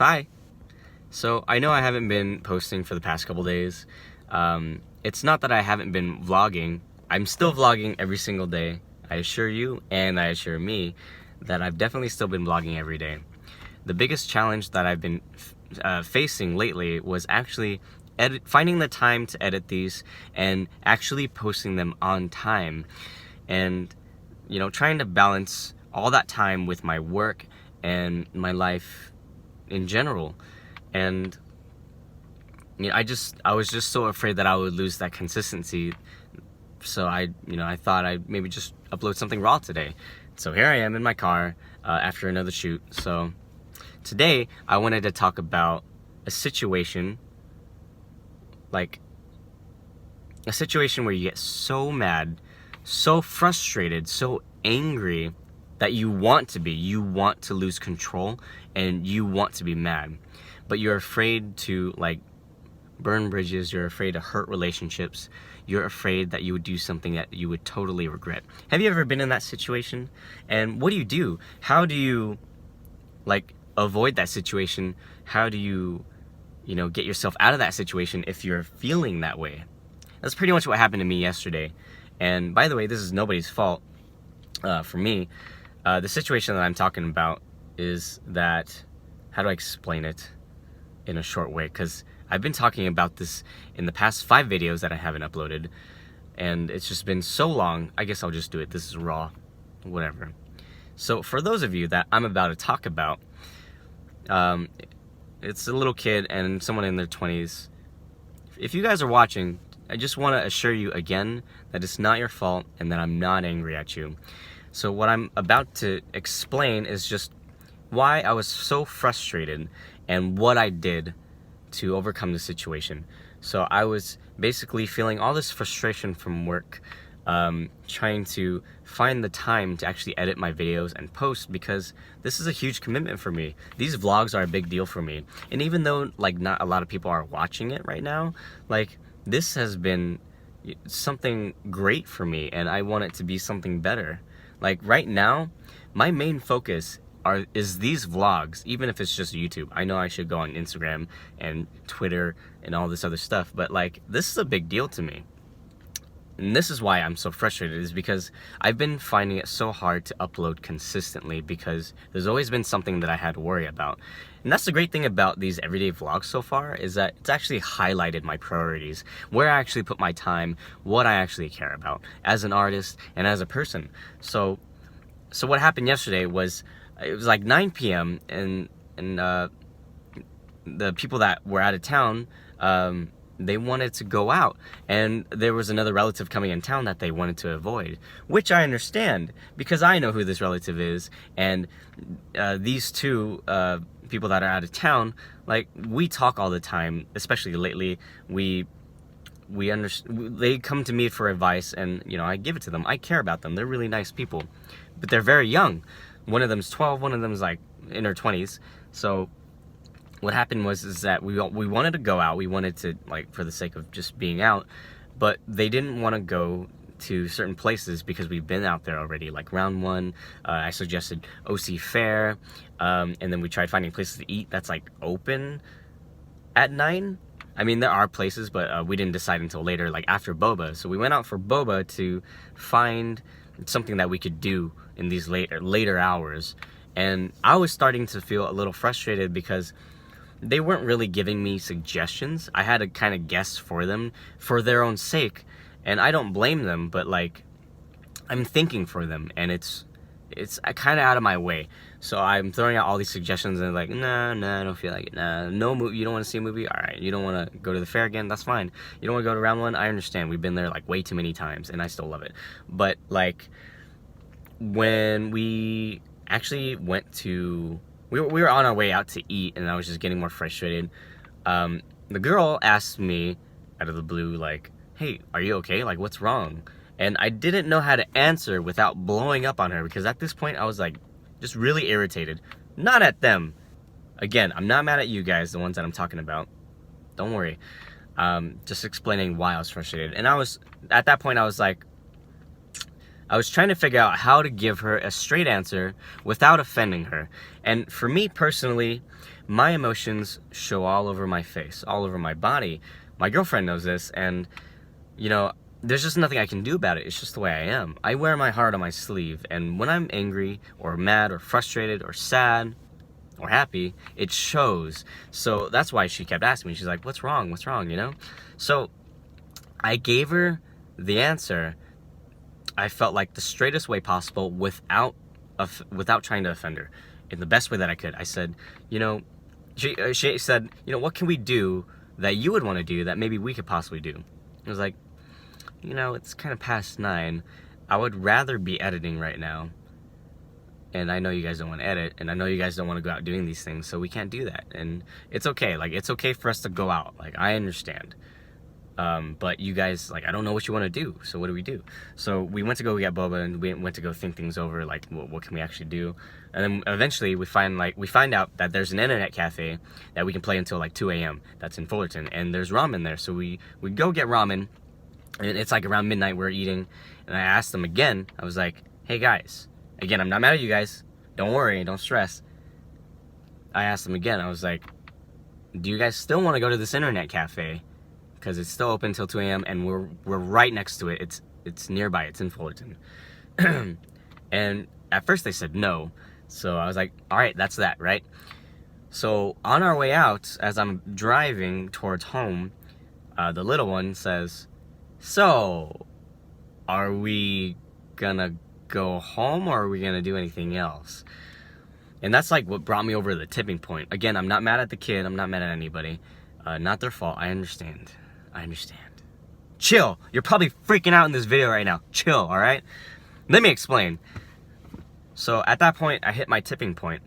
Hi. So I know I haven't been posting for the past couple days. It's not that I haven't been vlogging. I'm still vlogging every single day. I assure you, and I assure me, that I've definitely still been vlogging every day. The biggest challenge that I've been facing lately was actually finding the time to edit these and actually posting them on time. And, trying to balance all that time with my work and my life in general. And I was just so afraid that I would lose that consistency. So I thought I'd maybe just upload something raw today. So here I am in my car after another shoot. So today I wanted to talk about a situation, like a situation where you get so mad, so frustrated, so angry that you want to lose control and you want to be mad, but you're afraid to burn bridges, you're afraid to hurt relationships, you're afraid that you would do something that you would totally regret. Have you ever been in that situation? And what do you do? How do you avoid that situation? How do you get yourself out of that situation if you're feeling that way? That's pretty much what happened to me yesterday. And by the way, this is nobody's fault. For me, the situation that I'm talking about is that, how do I explain it in a short way? Because I've been talking about this in the past 5 videos that I haven't uploaded, and it's just been so long. I guess I'll just do it. This is raw, whatever. So for those of you that I'm about to talk about, it's a little kid and someone in their 20s. If you guys are watching, I just want to assure you again that it's not your fault and that I'm not angry at you. So what I'm about to explain is just why I was so frustrated and what I did to overcome the situation. So I was basically feeling all this frustration from work, trying to find the time to actually edit my videos and post, because this is a huge commitment for me. These vlogs are a big deal for me. And even though not a lot of people are watching it right now, this has been something great for me, and I want it to be something better. Right now, my main focus is these vlogs, even if it's just YouTube. I know I should go on Instagram and Twitter and all this other stuff, but this is a big deal to me. And this is why I'm so frustrated, is because I've been finding it so hard to upload consistently, because there's always been something that I had to worry about. And that's the great thing about these everyday vlogs so far, is that it's actually highlighted my priorities, where I actually put my time, what I actually care about as an artist and as a person. So what happened yesterday was, it was 9 p.m. and the people that were out of town, they wanted to go out, and there was another relative coming in town that they wanted to avoid, which I understand, because I know who this relative is. And these two people that are out of town, we talk all the time, especially lately. They come to me for advice, and I give it to them. I care about them. They're really nice people, but they're very young. One of them's 12, one of them's in her 20s. So what happened is that we wanted to go out. We wanted to, for the sake of just being out, but they didn't want to go to certain places because we've been out there already. Round 1, I suggested OC Fair, and then we tried finding places to eat that's open at 9. I mean, there are places, but we didn't decide until later, after boba. So we went out for boba to find something that we could do in these later hours. And I was starting to feel a little frustrated because they weren't really giving me suggestions. I had to kind of guess for them for their own sake, and I don't blame them, but I'm thinking for them, and it's kind of out of my way. So I'm throwing out all these suggestions, and nah, I don't feel like it. Nah, no movie. You don't want to see a movie? All right. You don't want to go to the fair again? That's fine. You don't want to go to round 1? I understand. We've been there way too many times, and I still love it. But when we actually went to, we were on our way out to eat, and I was just getting more frustrated. The girl asked me out of the blue, hey, are you okay? What's wrong? And I didn't know how to answer without blowing up on her, because at this point I was just really irritated. Not at them. Again, I'm not mad at you guys, the ones that I'm talking about. Don't worry. Just explaining why I was frustrated. And at that point I was I was trying to figure out how to give her a straight answer without offending her. And for me personally, my emotions show all over my face, all over my body. My girlfriend knows this, and, you know, there's just nothing I can do about it. It's just the way I am. I wear my heart on my sleeve, and when I'm angry or mad or frustrated or sad or happy, it shows. So that's why she kept asking me. She's like, what's wrong? What's wrong, you know? So I gave her the answer, I felt like the straightest way possible without trying to offend her, in the best way that I could. I said, you know, she said, you know, what can we do that you would want to do that maybe we could possibly do? I was like, you know, it's kind of past 9. I would rather be editing right now. And I know you guys don't want to edit, and I know you guys don't want to go out doing these things, so we can't do that. And it's okay. Like, it's okay for us to go out. Like, I understand. But you guys, like, I don't know what you want to do, so what do we do? So we went to go get boba, and we went to go think things over, like, what can we actually do? And then eventually we find out that there's an internet cafe that we can play until like 2 a.m. that's in Fullerton, and there's ramen there. So we go get ramen, and it's like around midnight we're eating, and I asked them again, I was like, hey guys, again, I'm not mad at you guys, don't worry, don't stress. I asked them again, I was like, do you guys still want to go to this internet cafe? Because it's still open until 2 a.m. and we're right next to it. It's nearby. It's in Fullerton. And at first they said no. So I was like, all right, that's that, right? So on our way out, as I'm driving towards home, the little one says, so are we gonna go home or are we gonna do anything else? And that's like what brought me over the tipping point. Again, I'm not mad at the kid. I'm not mad at anybody. Not their fault. I understand. Chill. You're probably freaking out in this video right now. Chill, all right? Let me explain. So at that point, I hit my tipping point.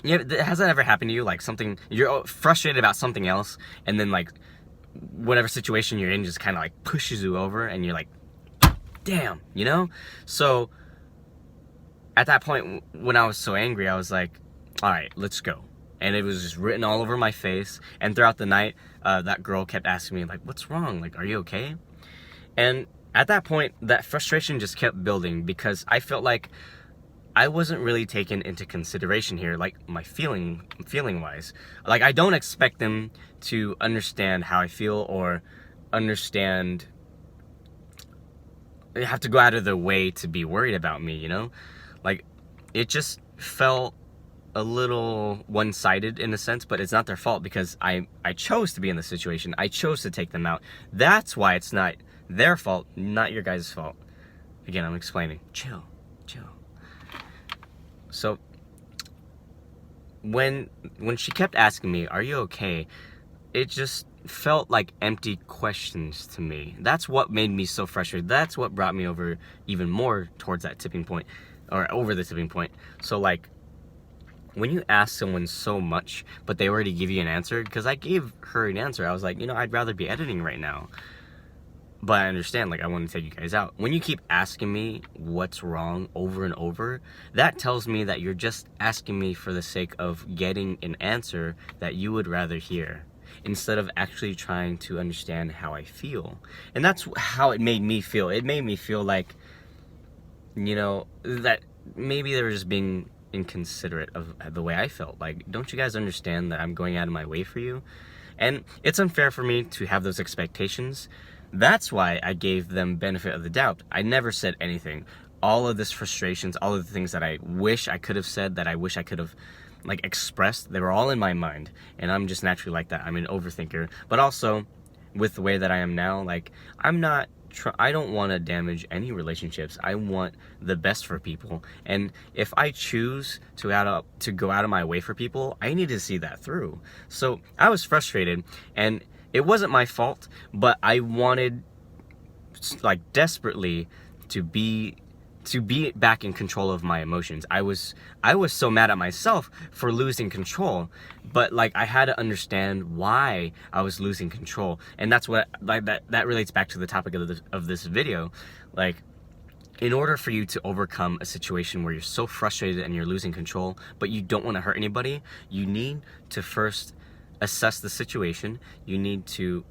Yeah, has that ever happened to you? Like something, you're frustrated about something else, and then like whatever situation you're in just kind of like pushes you over, and you're like, damn, you know? So at that point, when I was so angry, I was like, all right, let's go. And it was just written all over my face. And throughout the night, that girl kept asking me, like, what's wrong? Like, are you okay? And at that point, that frustration just kept building because I felt like I wasn't really taken into consideration here, like my feeling-wise. Like, I don't expect them to understand how I feel or understand, they have to go out of their way to be worried about me, you know? Like, it just felt a little one-sided in a sense, but it's not their fault because I chose to be in the situation. I chose to take them out. That's why it's not their fault, not your guys' fault. Again, I'm explaining. Chill. So when she kept asking me, are you okay? It just felt like empty questions to me. That's what made me so frustrated. That's what brought me over even more towards that tipping point, or over the tipping point. So like, when you ask someone so much, but they already give you an answer, because I gave her an answer, I was like, you know, I'd rather be editing right now. But I understand, like, I want to take you guys out. When you keep asking me what's wrong over and over, that tells me that you're just asking me for the sake of getting an answer that you would rather hear, instead of actually trying to understand how I feel. And that's how it made me feel. It made me feel like, you know, that maybe they were just being inconsiderate of the way I felt. Like, don't you guys understand that I'm going out of my way for you? And it's unfair for me to have those expectations. That's why I gave them benefit of the doubt. I never said anything. All of this frustrations, all of the things that I wish I could have said, that I wish I could have like expressed, they were all in my mind. And I'm just naturally like that. I'm an overthinker. But also, with the way that I am now, like, I don't want to damage any relationships. I want the best for people. And if I choose to go out of my way for people, I need to see that through. So I was frustrated, and it wasn't my fault, but I wanted, like, desperately to be back in control of my emotions. I was so mad at myself for losing control, but like, I had to understand why I was losing control. And that's what, like, that relates back to the topic of this video. Like, in order for you to overcome a situation where you're so frustrated and you're losing control, but you don't want to hurt anybody, you need to first assess the situation. You need to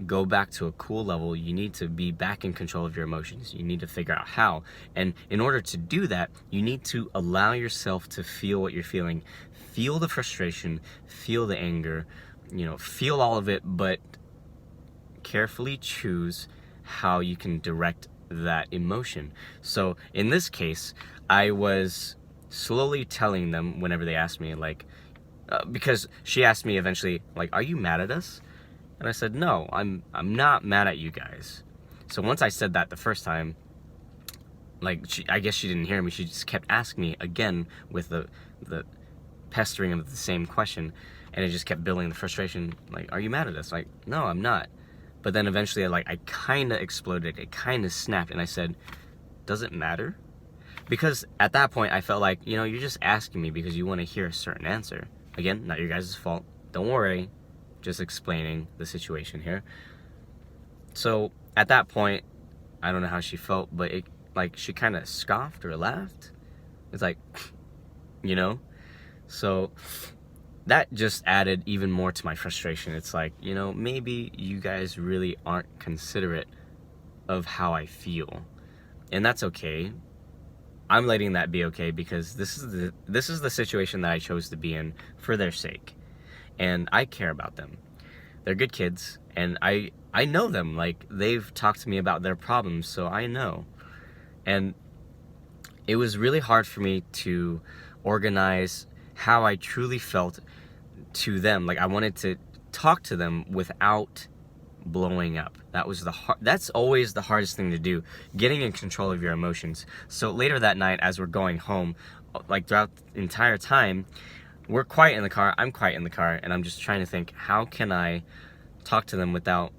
go back to a cool level. You need to be back in control of your emotions. You need to figure out how. And in order to do that, you need to allow yourself to feel what you're feeling. feel the frustration, feel the anger, feel all of it, but carefully choose how you can direct that emotion. So in this case, I was slowly telling them whenever they asked me, like, because she asked me eventually, like, are you mad at us? And I said, no, I'm not mad at you guys. So once I said that the first time, like, I guess she didn't hear me. She just kept asking me again with the pestering of the same question, and it just kept building the frustration. Like, are you mad at us? Like, no, I'm not. But then eventually, I kind of exploded. It kind of snapped, and I said, does it matter? Because at that point, I felt like, you're just asking me because you want to hear a certain answer. Again, not your guys' fault. Don't worry. Just explaining the situation here. So at that point, I don't know how she felt, but she kind of scoffed or laughed. It's like, So that just added even more to my frustration. It's like, maybe you guys really aren't considerate of how I feel. And that's okay. I'm letting that be okay because this is the situation that I chose to be in for their sake. And I care about them. They're good kids, and I know them. Like, they've talked to me about their problems, so I know. And it was really hard for me to organize how I truly felt to them. Like, I wanted to talk to them without blowing up. That's always the hardest thing to do, getting in control of your emotions. So later that night, as we're going home, like throughout the entire time, we're quiet in the car, I'm quiet in the car, and I'm just trying to think, how can I talk to them without,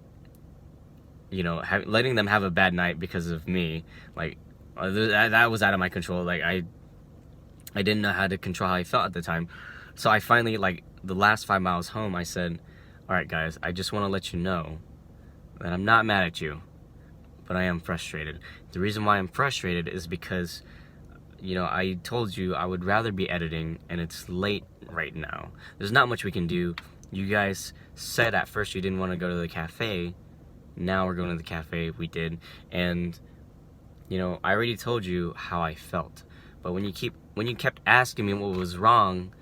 letting them have a bad night because of me? Like, that was out of my control. Like, I didn't know how to control how I felt at the time. So I finally, the last 5 miles home, I said, all right, guys, I just want to let you know that I'm not mad at you, but I am frustrated. The reason why I'm frustrated is because, I told you I would rather be editing, and it's late right now. There's not much we can do. You guys said at first you didn't want to go to the cafe. Now we're going to the cafe. We did. And, I already told you how I felt. But when you kept asking me what was wrong,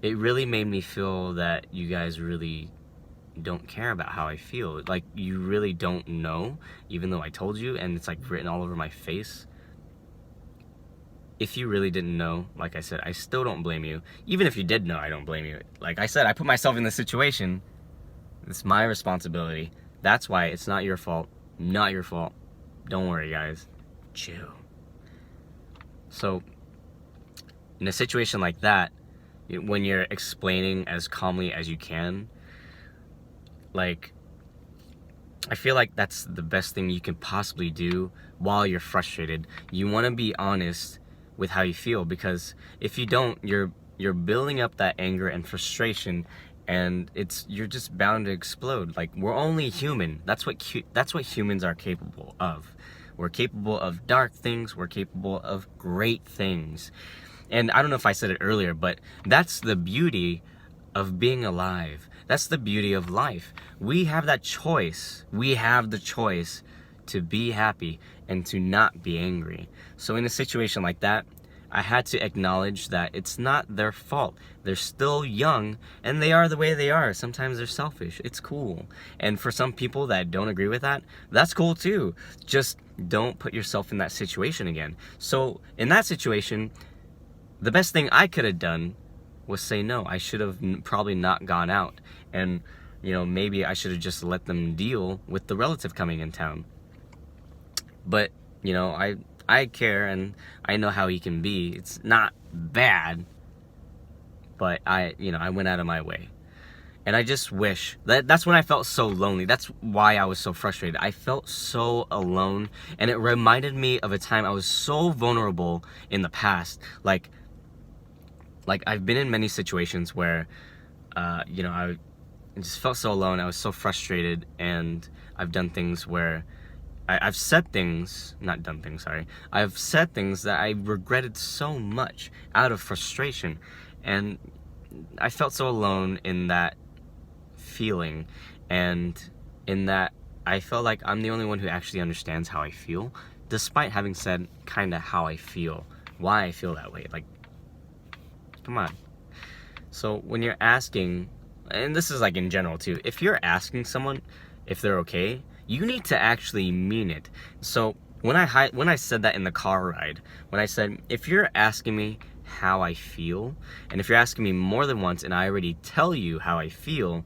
it really made me feel that you guys really don't care about how I feel. Like, you really don't know, even though I told you, and it's written all over my face. If you really didn't know, like I said, I still don't blame you. Even if you did know, I don't blame you. Like I said, I put myself in this situation. It's my responsibility. That's why it's not your fault. Not your fault. Don't worry, guys. Chill. So, in a situation like that, when you're explaining as calmly as you can, I feel like that's the best thing you can possibly do while you're frustrated. You want to be honest with how you feel, because if you don't, you're building up that anger and frustration, and you're just bound to explode. Like, we're only human. That's what humans are capable of. We're capable of dark things. We're capable of great things. And I don't know if I said it earlier, but that's the beauty of being alive. That's the beauty of life. We have that choice. We have the choice to be happy and to not be angry. So in a situation like that, I had to acknowledge that it's not their fault. They're still young, and they are the way they are. Sometimes they're selfish. It's cool. And for some people that don't agree with that, that's cool too. Just don't put yourself in that situation again. So in that situation, the best thing I could have done was say no. I should have probably not gone out. And, maybe I should have just let them deal with the relative coming in town. But, I care, and I know how he can be. It's not bad, but I went out of my way. And I just wish that's when I felt so lonely. That's why I was so frustrated. I felt so alone, and it reminded me of a time I was so vulnerable in the past. Like I've been in many situations where, I just felt so alone. I was so frustrated, and I've done things where I've said things, not done things, sorry. I've said things that I regretted so much out of frustration. And I felt so alone in that feeling, and in that I felt like I'm the only one who actually understands how I feel, despite having said kind of how I feel, why I feel that way. Like, come on. So when you're asking, and this is like in general too, if you're asking someone if they're okay, you need to actually mean it. So when I said that in the car ride, when I said, if you're asking me how I feel, and if you're asking me more than once and I already tell you how I feel,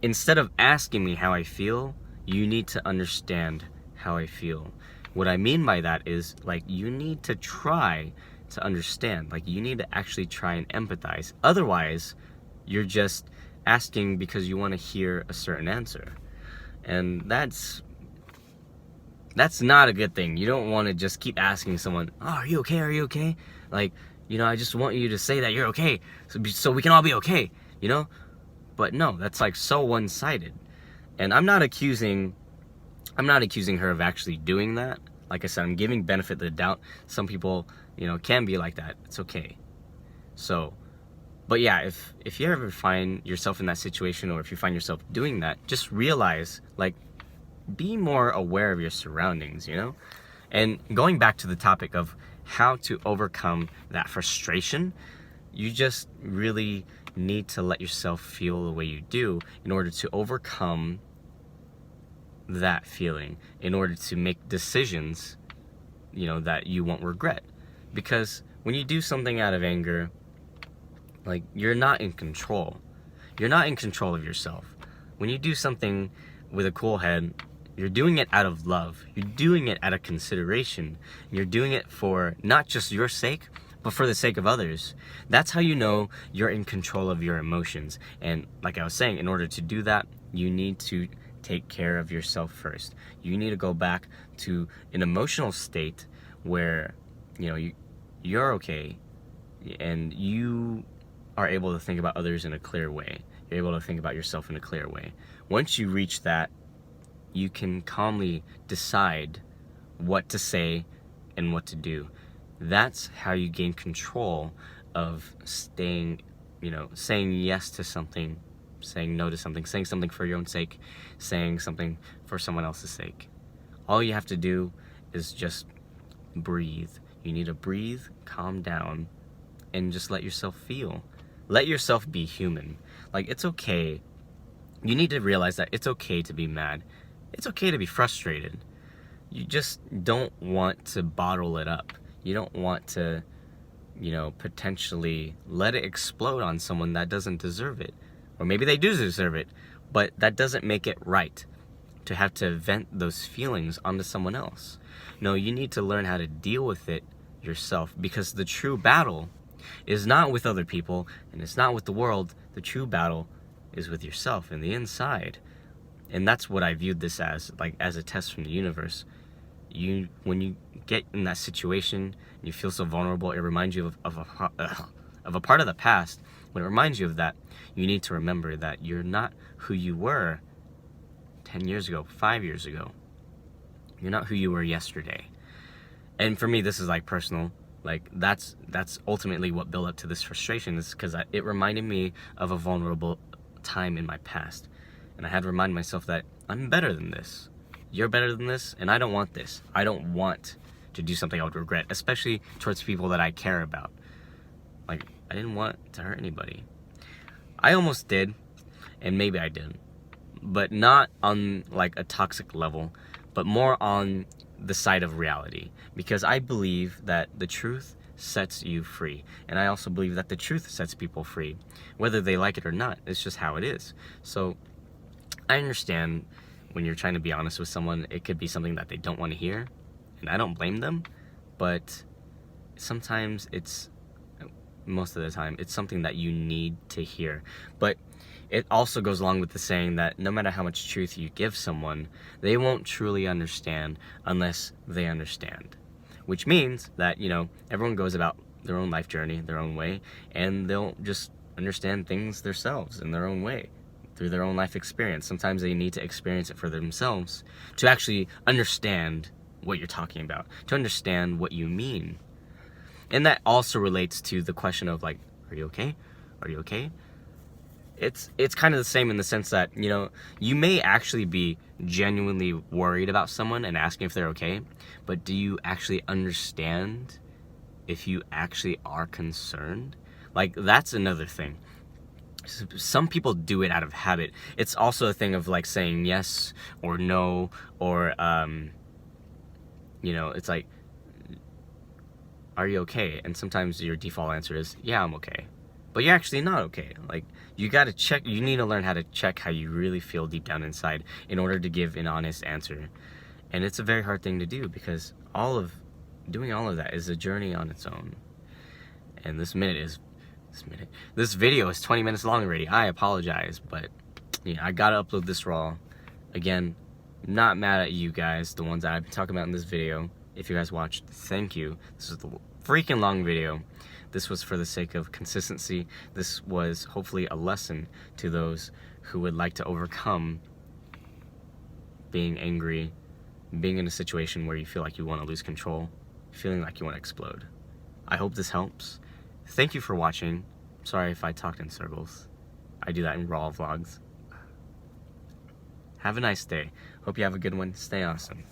instead of asking me how I feel, you need to understand how I feel. What I mean by that is, like, you need to try to understand. Like, you need to actually try and empathize. Otherwise, you're just asking because you want to hear a certain answer. And that's not a good thing. You don't want to just keep asking someone, "Oh, are you okay? Are you okay?" Like, I just want you to say that you're okay, so we can all be okay, But no, that's like so one-sided. And I'm not accusing her of actually doing that. Like I said, I'm giving benefit of the doubt. Some people, can be like that. It's okay. So, but yeah, if you ever find yourself in that situation, or if you find yourself doing that, just realize, like, be more aware of your surroundings, And going back to the topic of how to overcome that frustration, you just really need to let yourself feel the way you do in order to overcome that feeling, in order to make decisions, that you won't regret. Because when you do something out of anger, like, you're not in control. You're not in control of yourself. When you do something with a cool head, you're doing it out of love. You're doing it out of consideration. You're doing it for not just your sake, but for the sake of others. That's how you know you're in control of your emotions. And like I was saying, in order to do that, you need to take care of yourself first. You need to go back to an emotional state where, you're okay, and you are able to think about others in a clear way. You're able to think about yourself in a clear way. Once you reach that, you can calmly decide what to say and what to do. That's how you gain control of saying yes to something, saying no to something, saying something for your own sake, saying something for someone else's sake. All you have to do is just breathe. You need to breathe, calm down, and just let yourself feel. Let yourself be human. Like, it's okay. You need to realize that it's okay to be mad. It's okay to be frustrated. You just don't want to bottle it up. You don't want to, potentially let it explode on someone that doesn't deserve it. Or maybe they do deserve it, but that doesn't make it right to have to vent those feelings onto someone else. No, you need to learn how to deal with it yourself, because the true battle is not with other people, and it's not with the world. The true battle is with yourself in the inside. And that's what I viewed this as, like, as a test from the universe. When you get in that situation and you feel so vulnerable, it reminds you of a part of the past. When it reminds you of that, you need to remember that you're not who you were 10 years ago, 5 years ago. You're not who you were yesterday. And for me, this is like personal. Like, that's ultimately what built up to this frustration, is because it reminded me of a vulnerable time in my past. And I had to remind myself that I'm better than this. You're better than this, and I don't want this. I don't want to do something I would regret, especially towards people that I care about. Like, I didn't want to hurt anybody. I almost did, and maybe I did. But not on, like, a toxic level, but more on the side of reality. Because I believe that the truth sets you free. And I also believe that the truth sets people free. Whether they like it or not, it's just how it is. So I understand when you're trying to be honest with someone, it could be something that they don't want to hear, and I don't blame them, but sometimes most of the time, it's something that you need to hear. But it also goes along with the saying that no matter how much truth you give someone, they won't truly understand unless they understand. Which means that, everyone goes about their own life journey, their own way, and they'll just understand things themselves in their own way, through their own life experience. Sometimes they need to experience it for themselves to actually understand what you're talking about, to understand what you mean. And that also relates to the question of, like, are you okay? Are you okay? It's kind of the same in the sense that, you may actually be genuinely worried about someone and asking if they're okay, but do you actually understand if you actually are concerned? Like, that's another thing. Some people do it out of habit. It's also a thing of like saying yes or no, or you know, it's like, are you okay? And sometimes your default answer is, yeah, I'm okay. But you're actually not okay. Like, you gotta check, you need to learn how to check how you really feel deep down inside in order to give an honest answer. And it's a very hard thing to do, because doing all of that is a journey on its own. And this video is 20 minutes long already. I apologize, but yeah, I gotta upload this raw. Again, not mad at you guys, the ones that I've been talking about in this video. If you guys watched, thank you. This is the freaking long video. This was for the sake of consistency. This was hopefully a lesson to those who would like to overcome being angry, being in a situation where you feel like you want to lose control, feeling like you want to explode. I hope this helps. Thank you for watching. Sorry if I talked in circles. I do that in raw vlogs. Have a nice day. Hope you have a good one. Stay awesome.